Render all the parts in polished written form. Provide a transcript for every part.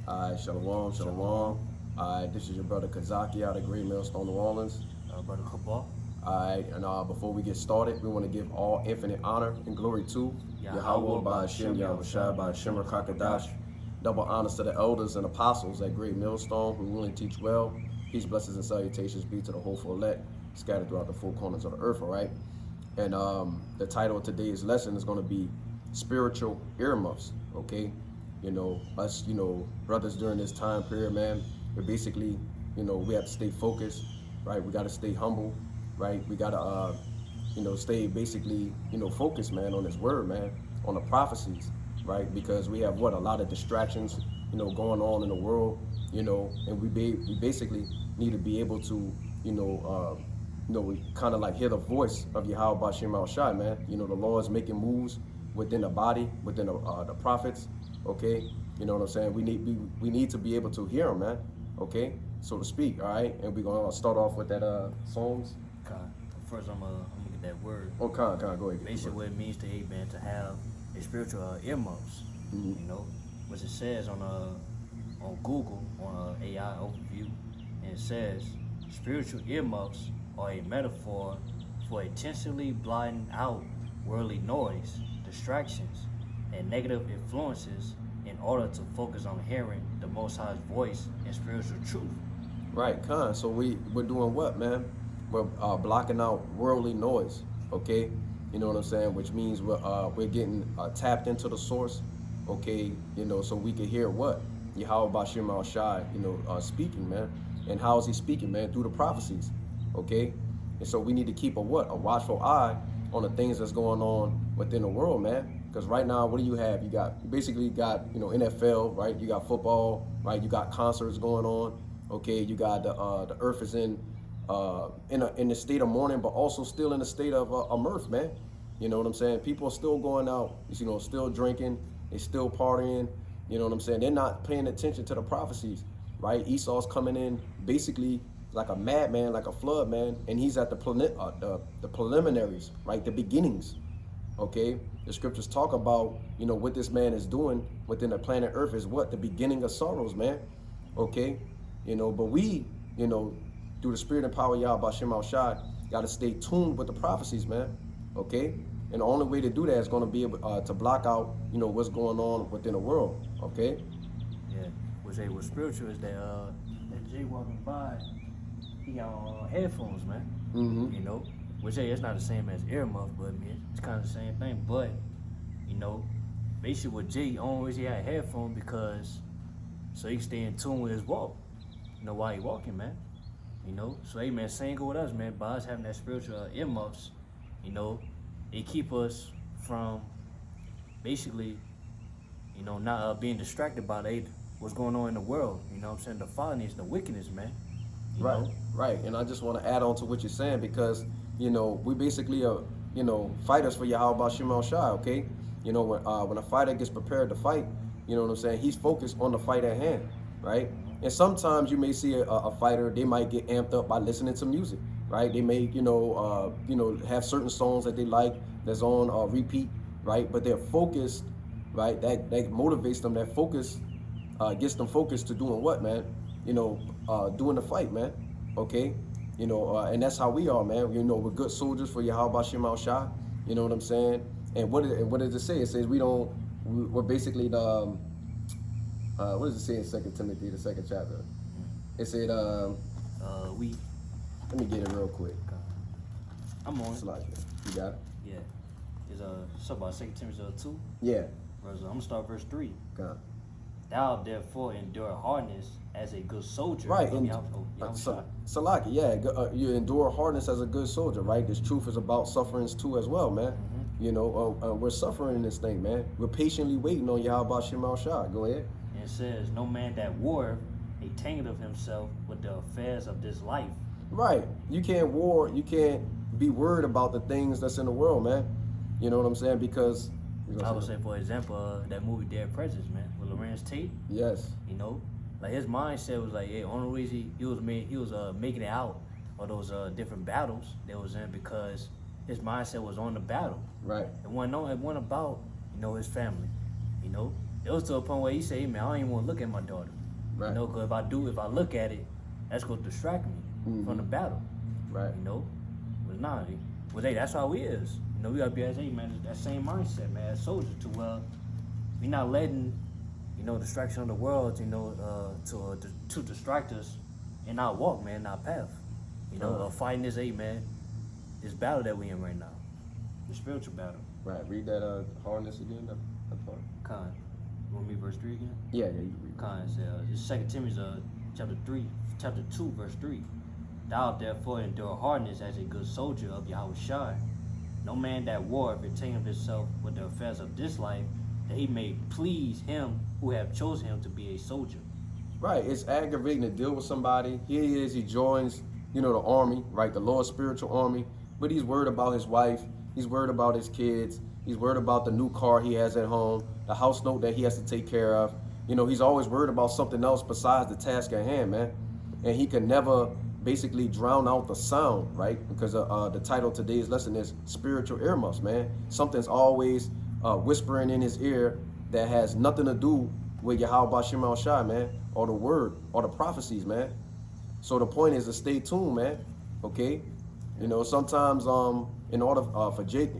Shalom, shalom. This is your brother Kazaki out of Great Millstone, New Orleans. Brother Kabal. And before we get started, we want to give all infinite honor and glory to Yahweh by Hashem, Yahushua by Hashem Kakadash. Double honors to the elders and apostles at Great Millstone who really teach well. Peace, blessings, and salutations be to the hopeful elect scattered throughout the four corners of the earth, all right? And the title of today's lesson is going to be Spiritual Earmuffs, okay? Us, brothers during this time period, man, we're basically, we have to stay focused, right? We got to stay humble, right? We got to, stay basically, focused, man, on His word, man, on the prophecies, right? Because we have a lot of distractions, going on in the world, and we basically need to be able to, we kind of like hear the voice of Yahweh Bashim Al Shai, man. The Lord is making moves within the body, within the prophets, okay? You know what I'm saying? We need to be able to hear Him, man, okay? So to speak, all right? And we're going to start off with that Psalms. First, I'm gonna get that word. Oh, go ahead. Basically, what it means to amen to have a spiritual earmuffs. Which it says on Google on AI overview, and it says spiritual earmuffs are a metaphor for intentionally blotting out worldly noise, distractions, and negative influences in order to focus on hearing the Most High's voice and spiritual truth. Right, so we're doing what, man? We're blocking out worldly noise, okay? You know what I'm saying? Which means we're getting tapped into the source, okay? So we can hear what? Yahweh Bashim Al Shai, speaking, man. And how is He speaking, man? Through the prophecies, okay? And so we need to keep a watchful eye on the things that's going on within the world, man. Because right now, what do you have? You basically got, NFL, right? You got football, right? You got concerts going on, okay? You got the earth is in the state of mourning, but also still in the state of mirth, man. You know what I'm saying? People are still going out, still drinking, they still partying. You know what I'm saying? They're not paying attention to the prophecies, right? Esau's coming in basically like a madman, like a flood, man, and he's at the preliminaries, right? The beginnings, okay? The scriptures talk about, what this man is doing within the planet Earth is what? The beginning of sorrows, man, okay? But we, through the spirit and power of Yahweh Bashim Al Shai, got to stay tuned with the prophecies, man, okay? And the only way to do that is going to be able to block out, what's going on within the world, okay? Yeah, what's spiritual is that Jay walking by, he got on headphones, man. Which it's not the same as earmuff, but it's kind of the same thing. But basically with Jay, always he had headphones because so he can stay in tune with his walk. While he walking, man. So hey, man, same go with us, man. By us having that spiritual earmuffs, it keep us from basically, not being distracted by what's going on in the world. What I'm saying? The folliness, the wickedness, man. Right. And I just want to add on to what you're saying because, we basically are, fighters for Yahweh Bashim Al Shai, okay? When a fighter gets prepared to fight, you know what I'm saying? He's focused on the fight at hand, right? And sometimes you may see a fighter, they might get amped up by listening to music, right? They may, have certain songs that they like that's on repeat, right? But they're focused, right? That motivates them. That focus gets them focused to doing what, man? Doing the fight, man. Okay? And that's how we are, man. We're good soldiers for Yahweh Bashim Al Shai. You know what I'm saying? And what does it say? It says we're basically the what does it say in 2 Timothy, the 2nd chapter? It said, let me get it real quick. I'm on it. You got it? Yeah. It's about 2 Timothy 2? Yeah. I'm going to start verse 3. God. Thou therefore endure hardness as a good soldier. Right. Salaki, yeah. You endure hardness as a good soldier, right? This truth is about sufferings too as well, man. We're suffering in this thing, man. We're patiently waiting on Yahweh Bashim Al Shai. Go ahead. It says, no man that warreth entangleth himself with the affairs of this life. Right. You can't be worried about the things that's in the world, man. You know what I'm saying? Because I would say, for example, that movie Dead Presidents, man, with Lorenz Tate. Yes. Like his mindset was like, only reason he was making it out of those different battles that was in because his mindset was on the battle. Right. It wasn't about his family. it was to a point where he said, hey, man, I don't even want to look at my daughter. Right. You know, because if I look at it, that's going to distract me from the battle. Right. You know? But nah, hey, that's how we is. You know, we got to be as, hey, man, that same mindset, man, as soldiers to, we not letting, you know, distraction of the world, you know, to distract us in our walk, man, in our path. You know, fighting this, hey, man, this battle that we in right now. The spiritual battle. Right. Read that hardness again, that part. Con. You want me verse 3 again? Yeah, you read. Con says, it's 2 Timothy chapter 2, verse 3. Thou therefore endure hardness as a good soldier of Yahweh Shai. No man that warreth entangleth himself with the affairs of this life, that he may please him who have chosen him to be a soldier. Right. It's aggravating to deal with somebody. Here he is, he joins, you know, the army, right? The Lord's spiritual army. But he's worried about his wife. He's worried about his kids. He's worried about the new car he has at home, the house note that he has to take care of. You know, he's always worried about something else besides the task at hand, man. And he can never basically drown out the sound, right? Because the title of today's lesson is Spiritual Earmuffs, man. Something's always whispering in his ear that has nothing to do with Yahweh Bashim Al Shai, man, or the word, or the prophecies, man. So the point is to stay tuned, man. Okay? You know, sometimes in order for Jake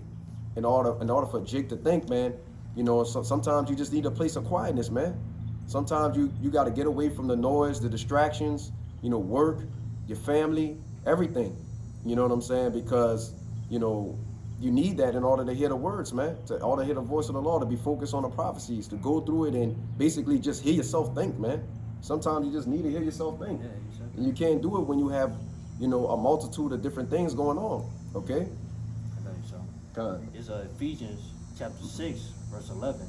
to think, man, you know, sometimes you just need a place of quietness, man. Sometimes you got to get away from the noise, the distractions, you know, work, your family, everything. You know what I'm saying? Because, you know, you need that in order to hear the words, man. To order to hear the voice of the Lord, to be focused on the prophecies, to go through it and basically just hear yourself think, man. Sometimes you just need to hear yourself think. Yeah, exactly. And you can't do it when you have, you know, a multitude of different things going on. Okay? I know you so. Con. It's Ephesians chapter 6, verse 11.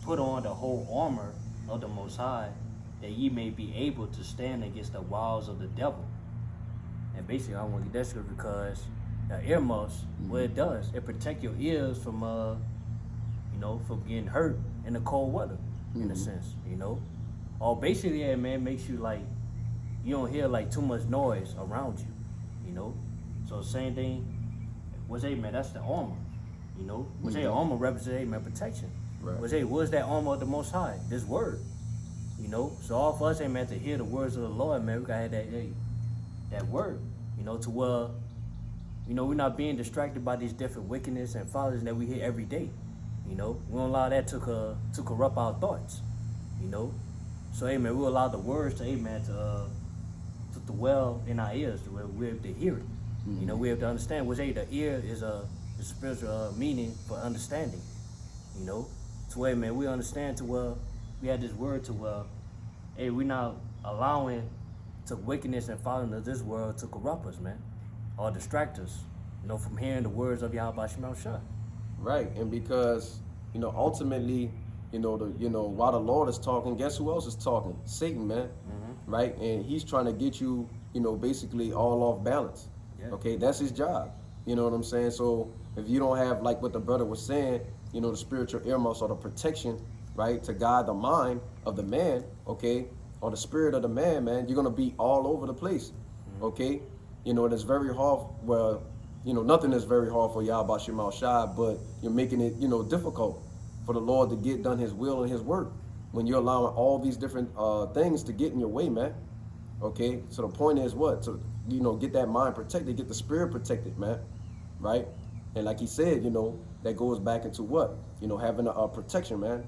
Put on the whole armor of the Most High, that ye may be able to stand against the wiles of the devil. And basically, I want to get that scripture because the earmuffs, what it does, it protect your ears from, you know, from getting hurt in the cold weather, in a sense, you know. Or basically, yeah, man, makes you like, you don't hear like too much noise around you, you know. So same thing, what's a man? That's the armor, you know. What's a armor represents man protection. Right. What's that armor of the Most High? This word, you know. So all for us, man, to hear the words of the Lord, man, we gotta have that word, you know, to where, you know, we're not being distracted by these different wickedness and follies that we hear every day, you know. We don't allow that to corrupt our thoughts, you know. So, hey, man, we allow the words to, hey, man, to dwell in our ears, to where we're able to hear it. You know, we have to understand, which, hey, the ear is a spiritual meaning for understanding, you know. So, hey, man, we understand to where we have this word to where, hey, we're not allowing to wickedness and following of this world to corrupt us, man, or distract us, you know, from hearing the words of Yahweh Shema Shah. Right. And because, you know, ultimately, while the Lord is talking, guess who else is talking? Satan, man. Right? And he's trying to get you, you know, basically all off balance. Yeah. Okay, that's his job. You know what I'm saying? So if you don't have, like what the brother was saying, you know, the spiritual earmuffs or the protection, right, to guide the mind of the man, okay, or the spirit of the man, you're gonna be all over the place. Okay? You know, and it's very hard, well, you know, nothing is very hard for Yahweh Shema Shai, but you're making it, you know, difficult for the Lord to get done his will and his work when you're allowing all these different things to get in your way, man. Okay, so the point is what? To, you know, get that mind protected, get the spirit protected, man, right? And like he said, you know, that goes back into what? You know, having a protection, man,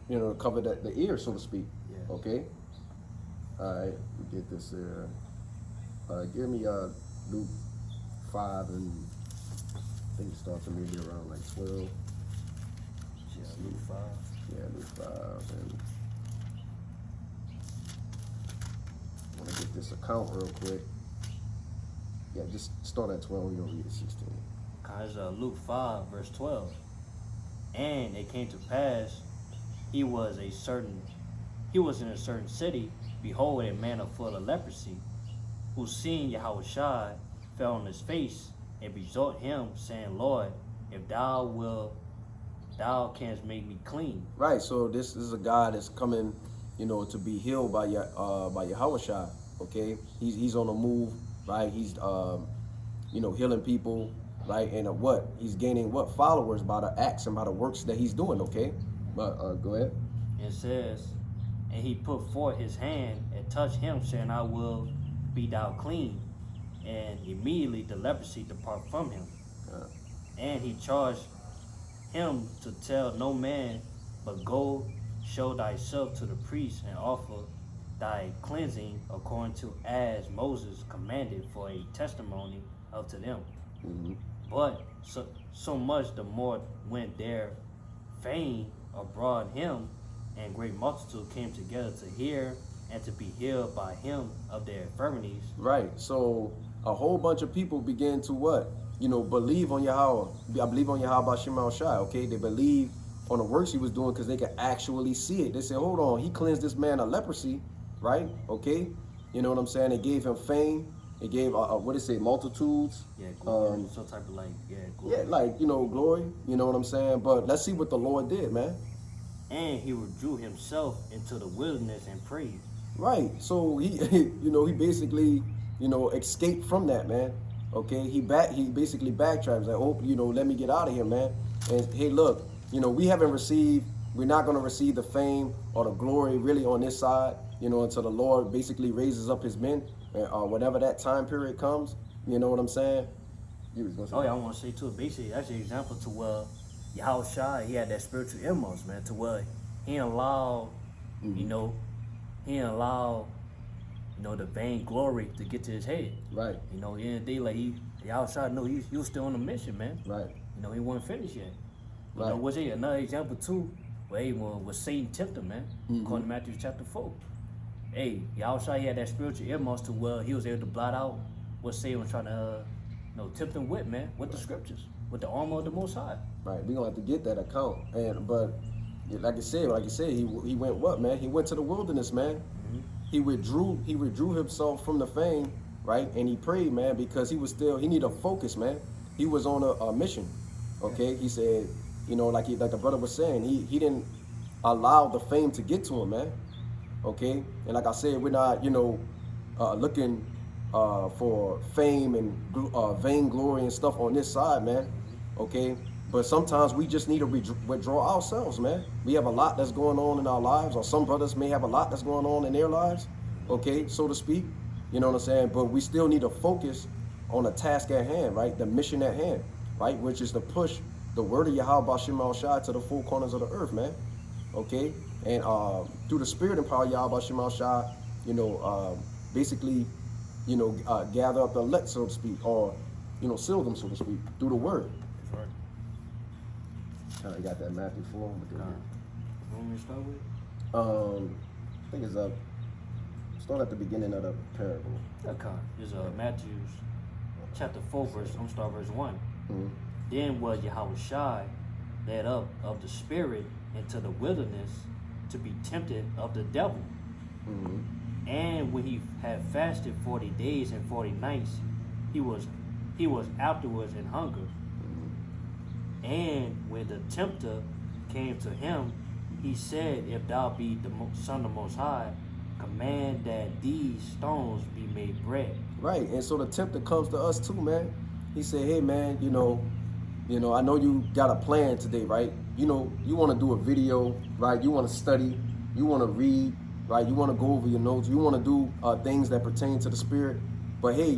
you know, to cover the ear, so to speak. Yeah. Okay? All right, we get this here. Give me Luke 5, and I think it starts maybe around like 12. Yeah, Luke 5. Yeah, Luke 5, and I want to get this account real quick. Yeah, just start at 12, you're going to read it 16. It's Luke 5, verse 12. And it came to pass, he was in a certain city, behold, a man full of leprosy, who seeing Yahweh Shai, fell on his face, and besought him, saying, Lord, if thou canst make me clean. Right, so this is a guy that's coming, you know, to be healed by Yahweh Shai, okay? He's on the move, right? He's, you know, healing people, right? And he's gaining followers by the acts and by the works that he's doing, okay? Go ahead. It says, and he put forth his hand and touched him, saying, I will be thou clean. And immediately the leprosy departed from him. And he charged him to tell no man, but go show thyself to the priest and offer thy cleansing according to as Moses commanded for a testimony unto them. Mm-hmm. But so much the more went their fame abroad him, and great multitude came together to hear and to be healed by him of their infirmities. Right. So a whole bunch of people began to what? Believe on Yahweh. I believe on Yahweh Shema Shai. Okay, they believe on the works he was doing because they could actually see it. They said, hold on, he cleansed this man of leprosy, right? Okay, you know what I'm saying? They gave him fame. They gave what did it say? Multitudes. Yeah, glory. Some type of glory. Yeah, glory. You know what I'm saying? But let's see what the Lord did, man. And he withdrew himself into the wilderness and prayed. Right. So he, he basically, escaped from that, man. Okay. He basically backtracked. Like, oh, let me get out of here, man. And hey, look, we're not going to receive the fame or the glory really on this side, until the Lord basically raises up his men, whenever that time period comes. You know what I'm saying? You was gonna say I want to say too, basically, that's an example to where Yahweh Shai, he had that spiritual earmuffs, man, to where he didn't allow, the vain glory to get to his head. Right. In the day, like Yahweh Shai knew he was still on the mission, man. Right. He wasn't finished yet. Right. Was it another example too? Where was Satan tempted, man? According to Matthew chapter 4. Hey, Yahweh Shai, he had that spiritual earmuffs to where he was able to blot out what Satan was trying to tempt him with, man, with the scriptures, with the armor of the Most High. Right, we gonna have to get that account, but like I said, he went what, man? He went to the wilderness, man. Mm-hmm. He withdrew himself from the fame, right? And he prayed, man, because he needed a focus, man. He was on a mission, okay? He said, like the brother was saying, he didn't allow the fame to get to him, man. Okay, and like I said, we're not, looking for fame and vainglory and stuff on this side, man. Okay, but sometimes we just need to withdraw ourselves, man. We have a lot that's going on in our lives, or some brothers may have a lot that's going on in their lives, okay, so to speak. You know what I'm saying? But we still need to focus on the task at hand, right? The mission at hand, right? Which is to push the word of Yahweh Shema Shai to the four corners of the earth, man. Okay, and through the spirit and power of Yahweh Shema Shai, basically, gather up the elect, so to speak, or seal them, so to speak, through the word. That's right. I got that Matthew 4. What want me to start with? I think it's start at the beginning of the parable. Okay. It's Matthew chapter 4, verse 1. Mm-hmm. Then was Yahweh Shai led up of the spirit into the wilderness to be tempted of the devil. Mm-hmm. And when he had fasted 40 days and 40 nights, he was afterwards in hunger. Mm-hmm. And when the tempter came to him, he said, if thou be the Son of the Most High, command that these stones be made bread. Right, and so the tempter comes to us too, man. He said, hey, man, I know you got a plan today, right? You want to do a video, right? You want to study, you want to read, right? You want to go over your notes, you want to do things that pertain to the spirit. But hey,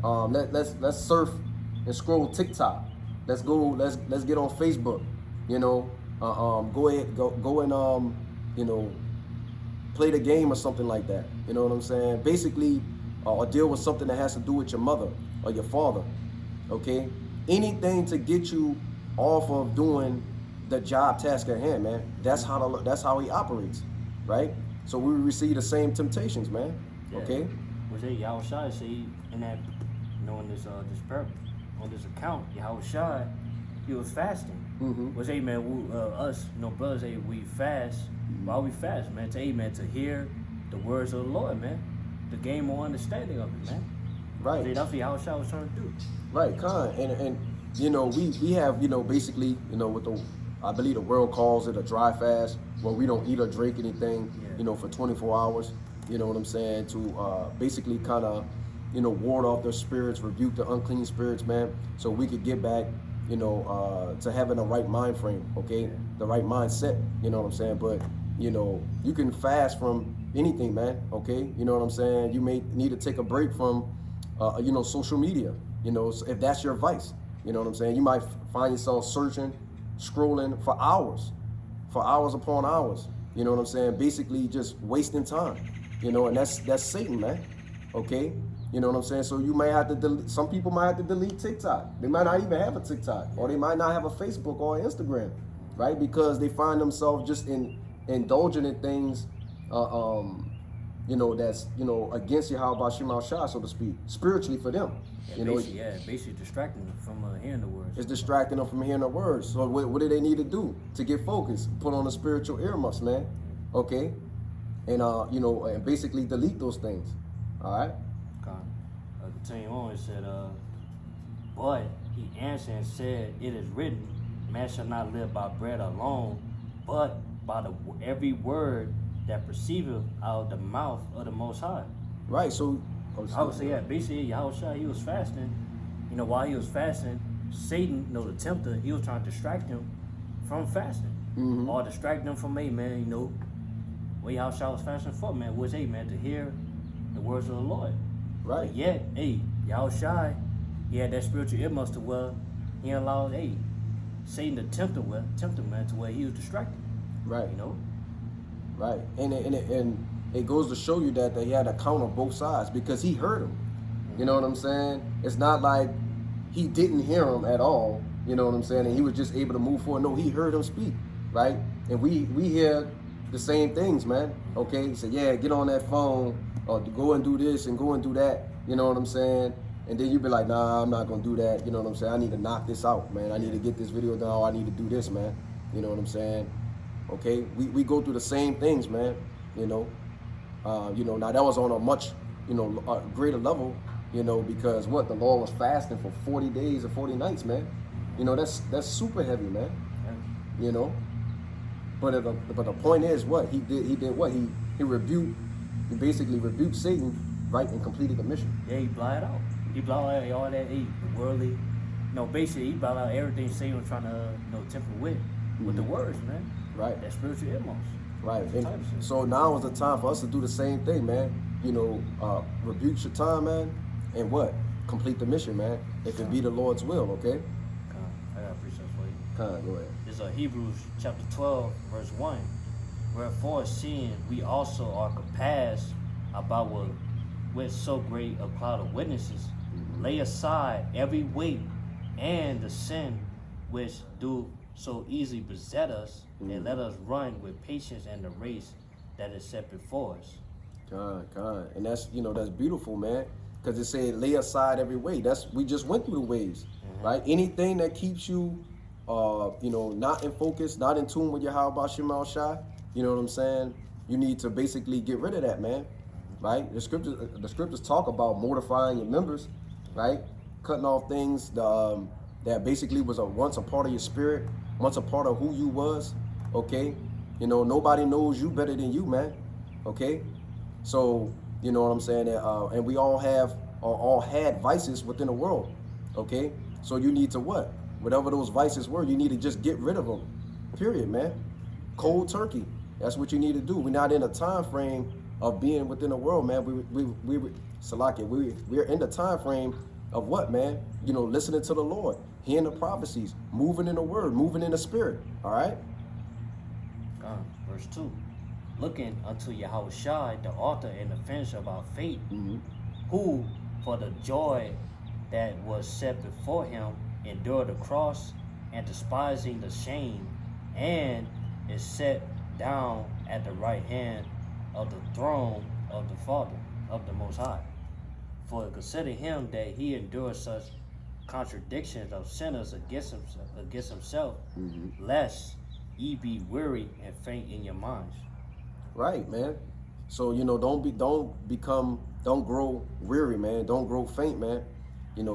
let's surf and scroll TikTok. Let's get on Facebook. Go ahead, go and play the game or something like that. You know what I'm saying? Basically, or deal with something that has to do with your mother or your father. Okay, anything to get you off of doing the job task at hand, man. That's how he operates, right? So we receive the same temptations, man. Yeah. Okay. Was it Yahweh Shai say in that, in this parable, on this account, Yahweh Shai, he was fasting. Mm-hmm. Was man, us, brothers, we fast. Why we fast, man? To hear the words of the Lord, man. To gain more understanding of it, man. Right. That's what Yahweh Shai was trying to do. Right, and we have basically what I believe the world calls it a dry fast, where we don't eat or drink anything for 24 hours. You know what I'm saying? To basically kind of ward off their spirits, rebuke the unclean spirits, man, so we could get back to having a right mind frame. Okay, the right mindset. You know what I'm saying? But you can fast from anything, man. Okay, you know what I'm saying? You may need to take a break from, social media. So if that's your vice, you know what I'm saying? You might find yourself searching, scrolling for hours upon hours. You know what I'm saying? Basically, just wasting time. And that's Satan, man. Okay, you know what I'm saying? So you may have to delete. Some people might have to delete TikTok. They might not even have a TikTok, or they might not have a Facebook or Instagram, right? Because they find themselves just indulging in things, that's against Yahweh Shema Shah, so to speak, spiritually for them. Basically distracting them from hearing the words. It's distracting them from hearing the words. So what do they need to do to get focused? Put on the spiritual earmuffs, man. Okay, and and basically delete those things. All right. Continue on. It said, but he answered and said, "It is written, man shall not live by bread alone, but by every word that proceedeth out of the mouth of the Most High." Right. So I would say, basically, Yahushua, he was fasting. While he was fasting, Satan, the tempter, he was trying to distract him from fasting. Mm-hmm. Or distract them from, what Yahushua was fasting for, man, was, man, to hear the words of the Lord. Right. But yet, Yahushua, he had that spiritual earmuffs to where he allowed, Satan to tempt him, man, to where he was distracted. Right. Right. And it goes to show you that he had a count on both sides, because he heard him. You know what I'm saying? It's not like he didn't hear him at all. You know what I'm saying? And he was just able to move forward. No, he heard him speak, right? And we hear the same things, man. Okay? He said, yeah, get on that phone, or go and do this and go and do that. You know what I'm saying? And then you be like, nah, I'm not going to do that. You know what I'm saying? I need to knock this out, man. I need to get this video done. I need to do this, man. You know what I'm saying? Okay? We go through the same things, man. Now that was on a much, greater level, because the Lord was fasting for 40 days and 40 nights, man. That's super heavy, man. Yeah. But the point is what he did what he basically rebuked Satan, right, and completed the mission. Yeah, he blotted out. He blotted out all that worldly. Basically he blotted out everything Satan was trying to temper with the words, man. Right. That spiritual earmuffs. Right. And so now is the time for us to do the same thing, man. Rebuke Shaitan, man, and what? Complete the mission, man. If it be the Lord's will, okay? I got a precept for you. Go ahead. This is Hebrews chapter 12, verse 1. Wherefore, seeing we also are compassed about with so great a cloud of witnesses, lay aside every weight and the sin which do so easily beset us, and let us run with patience in the race that is set before us. God. And that's beautiful, man. Because it said lay aside every weight. We just went through the ways, right? Anything that keeps you not in focus, not in tune with your Yahweh Shema Shai, you know what I'm saying? You need to basically get rid of that, man. Right? The scriptures talk about mortifying your members, right? Cutting off things that basically was once a part of your spirit, once a part of who you was, okay? Nobody knows you better than you, man, okay? So, you know what I'm saying? And we all had vices within the world, okay? So you need to what? Whatever those vices were, you need to just get rid of them, period, man. Cold turkey. That's what you need to do. We're not in a time frame of being within the world, man. We're in the time frame of what, man? Listening to the Lord, hearing the prophecies, moving in the word, moving in the spirit. All right? Verse 2. Looking unto Yahushua, the author and the finisher of our faith, who for the joy that was set before him endured the cross, and despising the shame, and is set down at the right hand of the throne of the Father of the Most High. For consider him that he endured such contradictions of sinners against himself, lest ye be weary and faint in your minds. Right, man. So don't grow weary, man. Don't grow faint, man.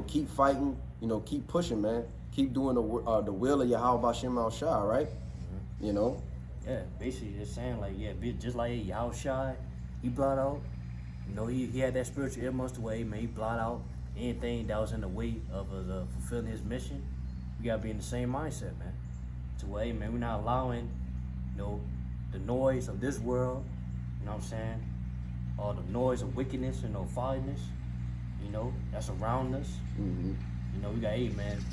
Keep fighting. Keep pushing, man. Keep doing the will of Yahweh Shema Shai, right? Yeah, basically it's saying just like Yahushua, he blot out. He had that spiritual earmuffs way, man. He blot out anything that was in the way of fulfilling his mission. We gotta be in the same mindset, man. To where, hey, man, we're not allowing, the noise of this world, you know what I'm saying? All the noise of wickedness and folliness, that's around us. Mm-hmm. We got, hey, man,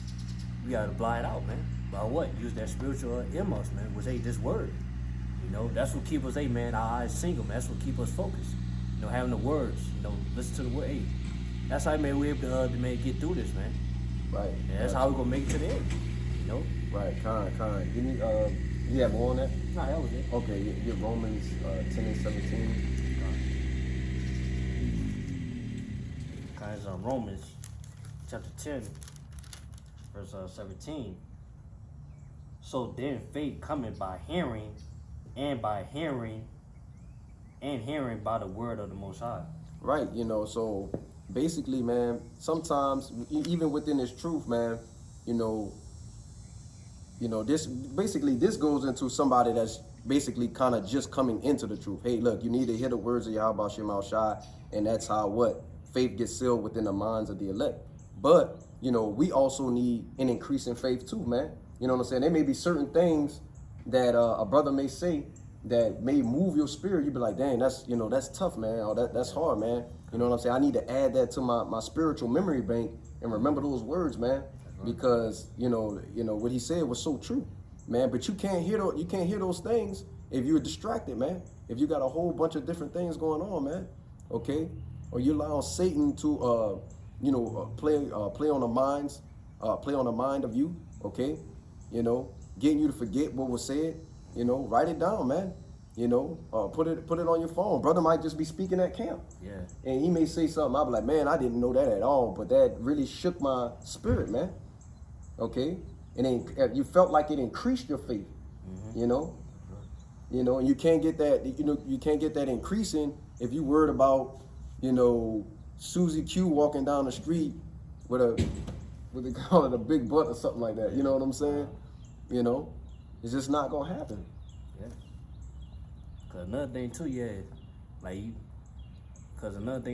we got to blind out, man. By what? Use that spiritual earmuffs, man, which, hey, this word. That's what keep us, hey, man, our eyes single, man. That's what keep us focused. Having the words, listen to the word. Hey, that's how, man, we're able to man, get through this, man. Right. And that's how we're going to make it to the end, Right, kind. You need, you have more on that? Nah, that was it. Okay, get Romans 10 and 17. Kind of Romans chapter 10, verse 17. So then faith cometh by hearing, and by hearing, and hearing by the word of the Most High. Right, so basically, man, sometimes even within this truth, man, this goes into somebody that's basically kind of just coming into the truth. Hey, look, you need to hear the words of Yahweh Shem Shai, and that's how faith gets sealed within the minds of the elect. But we also need an increase in faith too, man. You know what I'm saying? There may be certain things that a brother may say that may move your spirit. You be like, dang, that's tough, man. Or that's hard, man. You know what I'm saying? I need to add that to my spiritual memory bank and remember those words, man. Because what he said was so true, man. But you can't hear those things if you're distracted, man. If you got a whole bunch of different things going on, man. Okay, or you allow Satan to play on the mind of you. Okay, getting you to forget what was said. Write it down, man. Put it on your phone. Brother might just be speaking at camp. Yeah. And he may say something. I'll be like, man, I didn't know that at all, but that really shook my spirit, man. Okay, and then you felt like it increased your faith. Mm-hmm. And you can't get that. You can't get that increasing if you worried about, Susie Q walking down the street with what they call it, a big butt or something like that. You know what I'm saying? It's just not gonna happen. Yeah. Cause another thing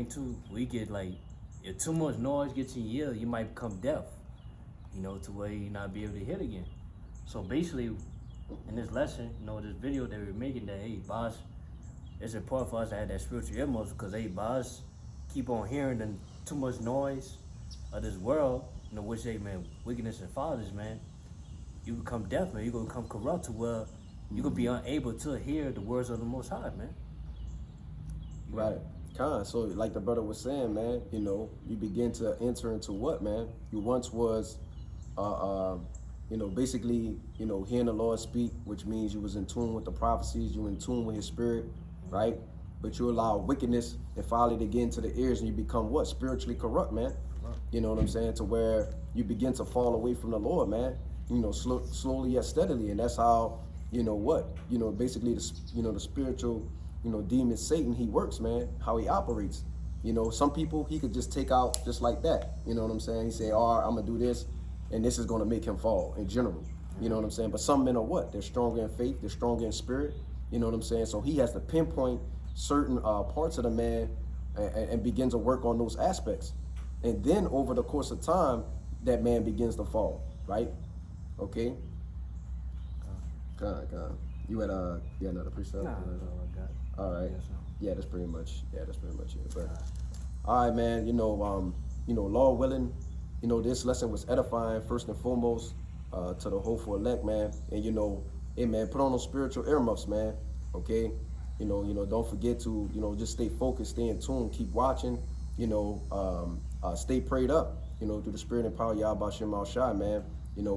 too, we get if too much noise gets in your ear, you might become deaf. To where you not be able to hear again. So basically, in this lesson, this video that we're making, that hey, boss, it's important for us to have that spiritual earmuffs because hey, boss, keep on hearing too much noise of this world, which man, wickedness and fathers, man. You become deaf, man. You gonna become corrupt to where you gonna be unable to hear the words of the Most High, man. Right. So like the brother was saying, man, you begin to enter into what, man? You once was, basically, hearing the Lord speak, which means you was in tune with the prophecies, you in tune with His Spirit, right? But you allow wickedness and folly to get into the ears, and you become what? Spiritually corrupt, man. You know what I'm saying? To where you begin to fall away from the Lord, man. Slowly yet steadily, and that's how basically the spiritual demon Satan, he works, man. How he operates. Some people he could just take out just like that. You know what I'm saying? He say, "Oh, I'm gonna do this, and this is gonna make him fall." In general, you know what I'm saying. But some men are what? They're stronger in faith. They're stronger in spirit. You know what I'm saying? So he has to pinpoint certain parts of the man and begin to work on those aspects, and then over the course of time, that man begins to fall, right? Okay. God. You had another precept? Nah, all right. Yeah, that's pretty much it. But all right, man. Lord willing, this lesson was edifying first and foremost to the hopeful elect, man. And hey, man, put on those spiritual earmuffs, man. Okay. Don't forget to just stay focused, stay in tune, keep watching. Stay prayed up. Through the spirit and power of Yahweh Shem Shai, man.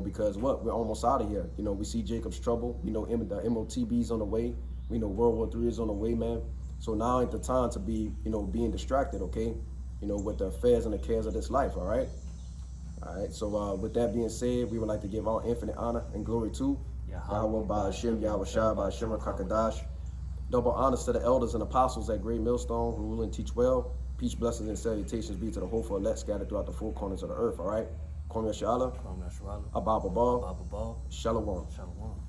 Because we're almost out of here. We see Jacob's trouble. The MOTB's on the way. We know World War III is on the way, man. So now ain't the time to be, being distracted, okay? With the affairs and the cares of this life, all right? All right, so with that being said, we would like to give all infinite honor and glory to Yahweh by Hashem, Yahweh Shai by Hashem Kakadash. Double honors to the elders and apostles at Great Millstone who rule and teach well. Peace, blessings, and salutations be to the hopeful elect scattered throughout the four corners of the earth, all right? Kwame Shala, Abba Baba, Shalom. Shalom.